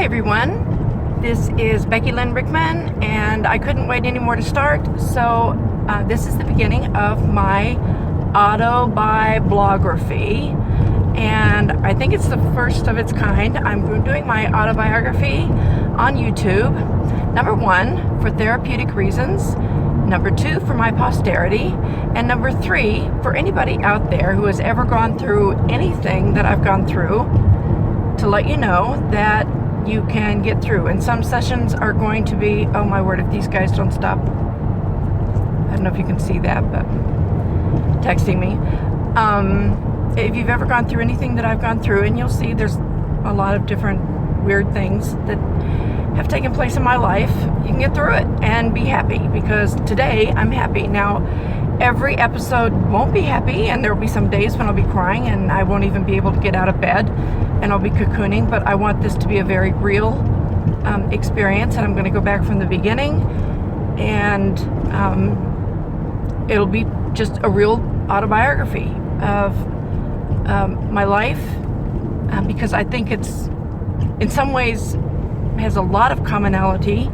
Hi everyone, this is Becky Lynn Rickman, and I couldn't wait anymore to start, so this is the beginning of my AutobiVLOGraphy, and I think it's the first of its kind. I'm doing my autobiography on YouTube, number one, for therapeutic reasons, number two, for my posterity, and number three, for anybody out there who has ever gone through anything that I've gone through, to let you know that you can get through. And some sessions are going to be, oh my word, if these guys don't stop. I don't know if you can see that, but texting me. If you've ever gone through anything that I've gone through, and you'll see there's a lot of different weird things that have taken place in my life, you can get through it and be happy, because today I'm happy. Now, every episode won't be happy, and there will be some days when I'll be crying and I won't even be able to get out of bed and I'll be cocooning, but I want this to be a very real experience, and I'm going to go back from the beginning, and it'll be just a real autobiography of my life, because I think it's in some ways has a lot of commonality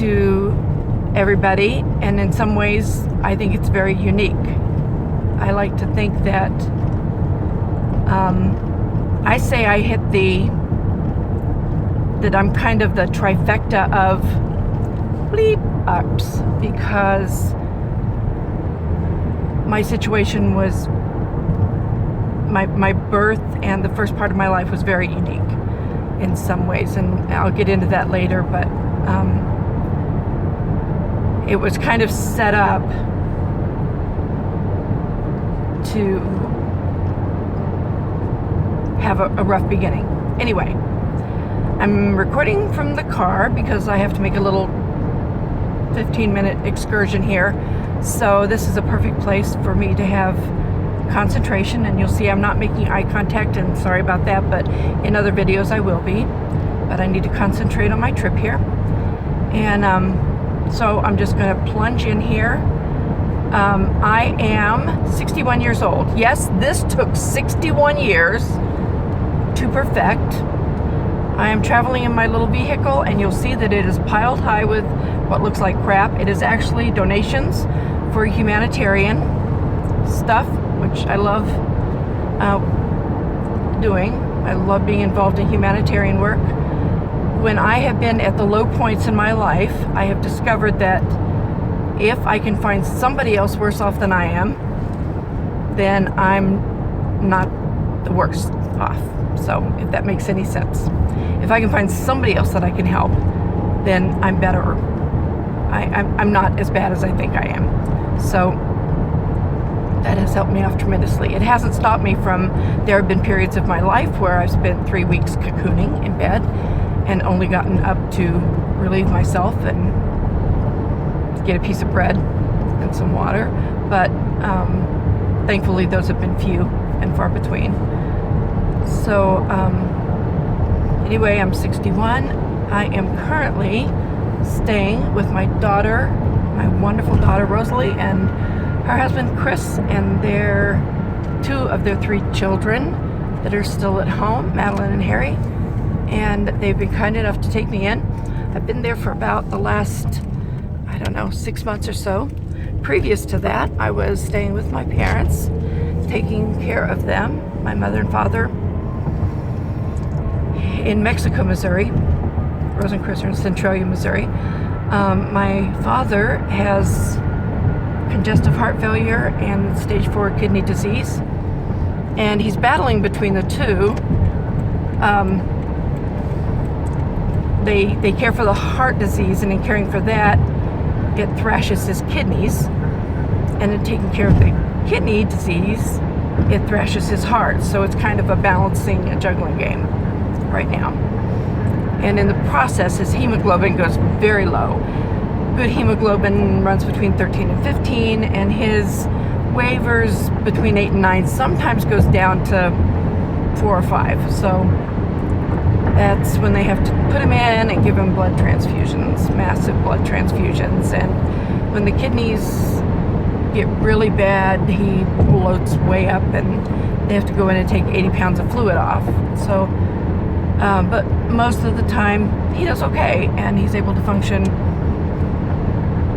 to everybody, and in some ways I think it's very unique. I like to think that I say I hit that I'm kind of the trifecta of bleep ups, because my situation was my birth and the first part of my life was very unique in some ways, and I'll get into that later, but it was kind of set up to have a rough beginning. Anyway, I'm recording from the car because I have to make a little 15-minute excursion here, so this is a perfect place for me to have concentration, and you'll see I'm not making eye contact, and sorry about that, but in other videos I will be, but I need to concentrate on my trip here. And so I'm just going to plunge in here. I am 61 years old. Yes, this took 61 years to perfect. I am traveling in my little vehicle, and you'll see that it is piled high with what looks like crap. It is actually donations for humanitarian stuff, which I love doing. I love being involved in humanitarian work. When I have been at the low points in my life, I have discovered that if I can find somebody else worse off than I am, then I'm not the worst off. So if that makes any sense. If I can find somebody else that I can help, then I'm better. I'm not as bad as I think I am. So that has helped me off tremendously. It hasn't stopped me from, there have been periods of my life where I've spent 3 weeks cocooning in bed and only gotten up to relieve myself and get a piece of bread and some water. But thankfully those have been few and far between. So anyway, I'm 61. I am currently staying with my daughter, my wonderful daughter Rosalie, and her husband Chris, and two of their 3 children that are still at home, Madeline and Harry, and they've been kind enough to take me in. I've been there for about the last, I don't know, 6 months or so. Previous to that, I was staying with my parents, taking care of them, my mother and father, in Mexico, Missouri. Rose and Chris are in Centralia, Missouri. My father has congestive heart failure and stage 4 kidney disease, and he's battling between the two. They care for the heart disease, and in caring for that, it thrashes his kidneys, and in taking care of the kidney disease, it thrashes his heart. So it's kind of a juggling game right now. And in the process, his hemoglobin goes very low. Good hemoglobin runs between 13 and 15, and his wavers between 8 and 9, sometimes goes down to 4 or 5. So that's when they have to put him in and give him blood transfusions, massive blood transfusions. And when the kidneys get really bad, he bloats way up, and they have to go in and take 80 pounds of fluid off. So But most of the time he does okay, and he's able to function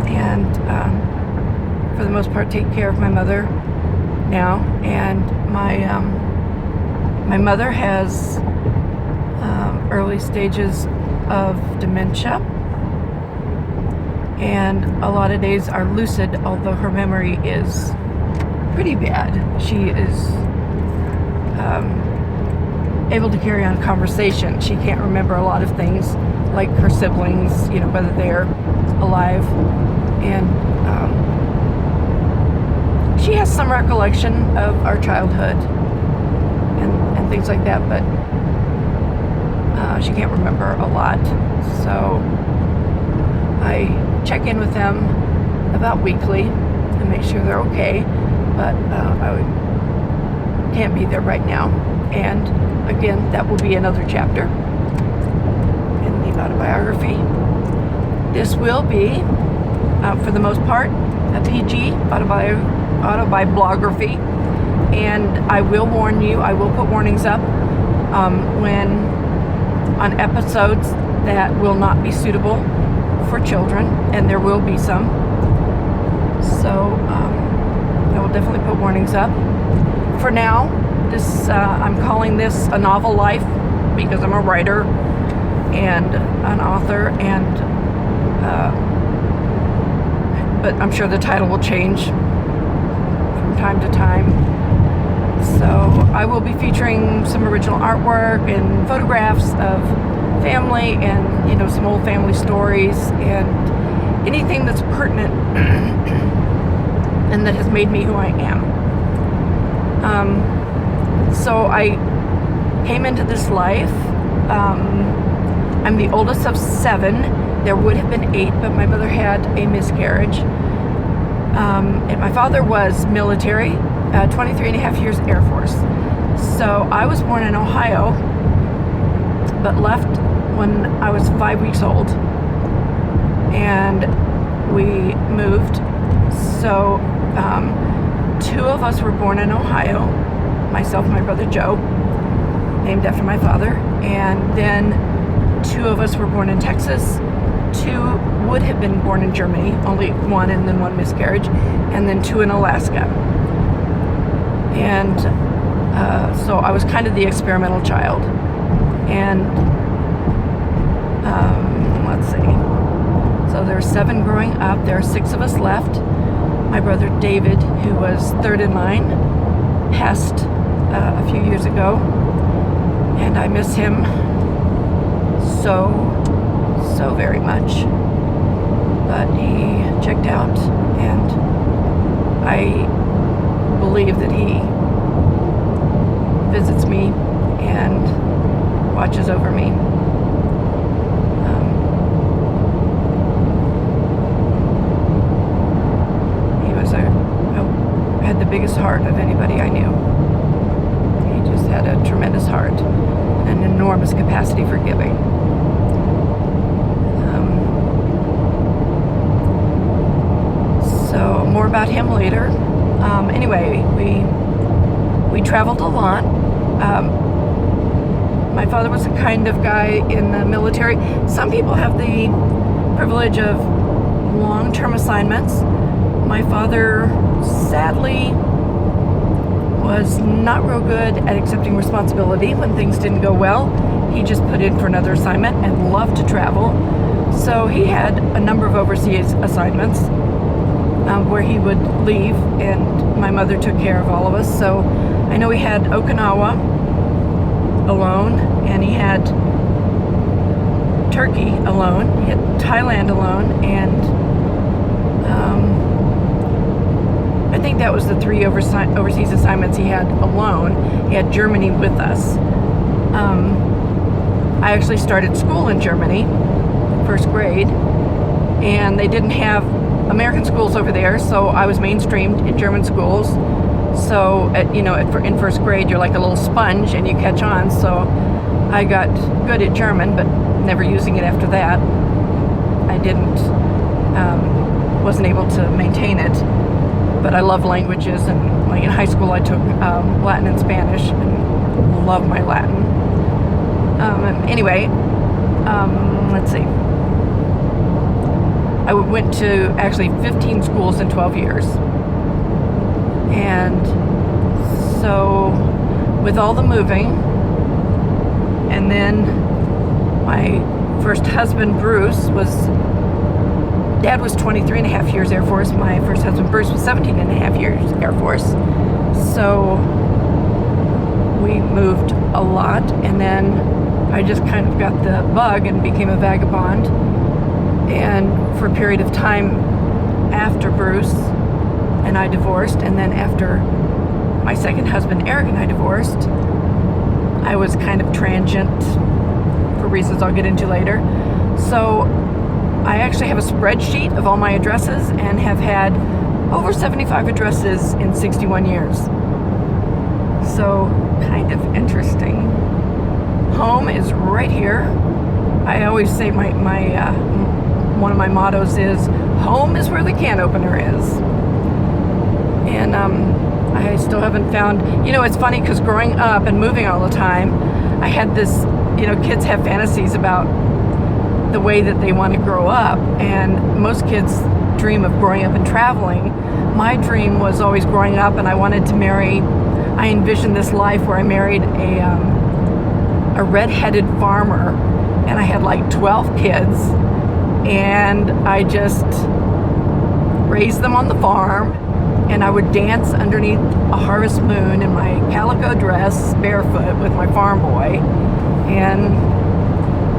and for the most part take care of my mother now. And my mother has early stages of dementia, and a lot of days are lucid, although her memory is pretty bad. She is able to carry on conversation. She can't remember a lot of things, like her siblings, you know, whether they're alive. And she has some recollection of our childhood and things like that, but she can't remember a lot. So I check in with them about weekly and make sure they're okay, but I can't be there right now. And again, that will be another chapter in the autobiography. This will be, for the most part, a PG AutobiVLOGraphy, and I will warn you, I will put warnings up when on episodes that will not be suitable for children, and there will be some. So I will definitely put warnings up. For now, this I'm calling this a novel life because I'm a writer and an author, and but I'm sure the title will change from time to time. So I will be featuring some original artwork and photographs of family, and you know, some old family stories and anything that's pertinent and that has made me who I am. So I came into this life. I'm the oldest of 7. There would have been 8, but my mother had a miscarriage. And my father was military, 23 and a half years Air Force. So I was born in Ohio, but left when I was 5 weeks old. And we moved. So 2 of us were born in Ohio, myself and my brother Joe, named after my father. And then 2 of us were born in Texas. 2 would have been born in Germany, only 1 and then 1 miscarriage, and then 2 in Alaska. And so I was kind of the experimental child. And let's see. So there were 7 growing up. There are 6 of us left. My brother David, who was 3rd in line, passed a few years ago, and I miss him so very much. But he checked out, and I believe that he visits me and watches over me. He was had the biggest heart of anybody I knew. He just had a tremendous heart and an enormous capacity for giving. So more about him later. Anyway, we traveled a lot. My father was the kind of guy in the military. Some people have the privilege of long-term assignments. My father, sadly, was not real good at accepting responsibility when things didn't go well. He just put in for another assignment and loved to travel. So he had a number of overseas assignments where he would leave, and my mother took care of all of us. So I know he had Okinawa alone, and he had Turkey alone, he had Thailand alone, and I think that was the 3 overseas assignments he had alone. He had Germany with us. I actually started school in Germany, 1st grade, and they didn't have American schools over there, so I was mainstreamed in German schools. So, in 1st grade, you're like a little sponge and you catch on. So I got good at German, but never using it after that. I wasn't able to maintain it. But I love languages, and like in high school I took Latin and Spanish and love my Latin. Anyway, let's see. I went to actually 15 schools in 12 years. And so with all the moving, and then my first husband, Bruce, Dad was 23 and a half years Air Force. My first husband, Bruce, was 17 and a half years Air Force. So we moved a lot, and then I just kind of got the bug and became a vagabond. And for a period of time after Bruce and I divorced, and then after my second husband, Eric, and I divorced, I was kind of transient for reasons I'll get into later. So I actually have a spreadsheet of all my addresses and have had over 75 addresses in 61 years. So kind of interesting. Home is right here. I always say one of my mottos is, home is where the can opener is. And I still haven't found, it's funny because growing up and moving all the time, I had this, kids have fantasies about the way that they want to grow up, and most kids dream of growing up and traveling. My dream was always growing up, and I wanted to marry, I envisioned this life where I married a red-headed farmer, and I had like 12 kids, and I just raised them on the farm, and I would dance underneath a harvest moon in my calico dress, barefoot, with my farm boy, and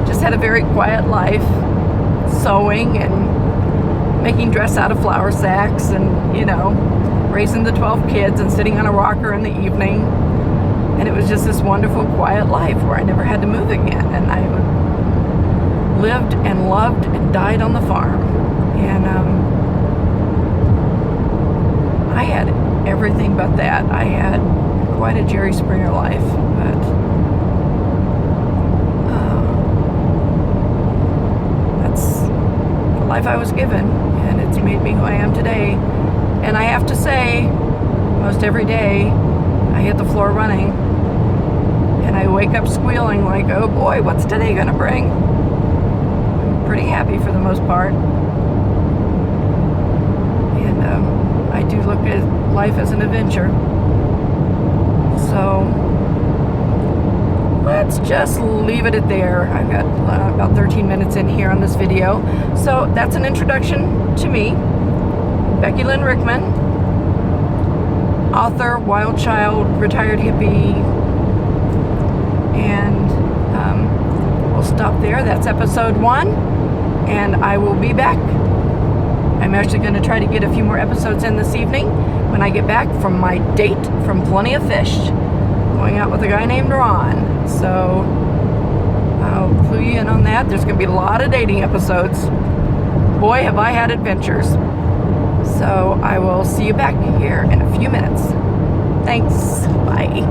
just had a very quiet life, sewing and making dress out of flour sacks, and raising the 12 kids and sitting on a rocker in the evening. And it was just this wonderful quiet life where I never had to move again, and I lived and loved and died on the farm. And I had everything but that. I had quite a Jerry Springer life, but that's the life I was given, and it's made me who I am today. And I have to say, most every day I hit the floor running, and I wake up squealing like, oh boy, what's today gonna bring? I'm pretty happy for the most part. And I do look at life as an adventure. So let's just leave it at there. I've got about 13 minutes in here on this video. So that's an introduction to me, Becky Lynn Rickman, author, wild child, retired hippie, and we'll stop there. That's episode 1, and I will be back. I'm actually going to try to get a few more episodes in this evening when I get back from my date from Plenty of Fish, going out with a guy named Ron. So I'll clue you in on that. There's going to be a lot of dating episodes. Boy, have I had adventures. So I will see you back here in a few minutes. Thanks. Bye.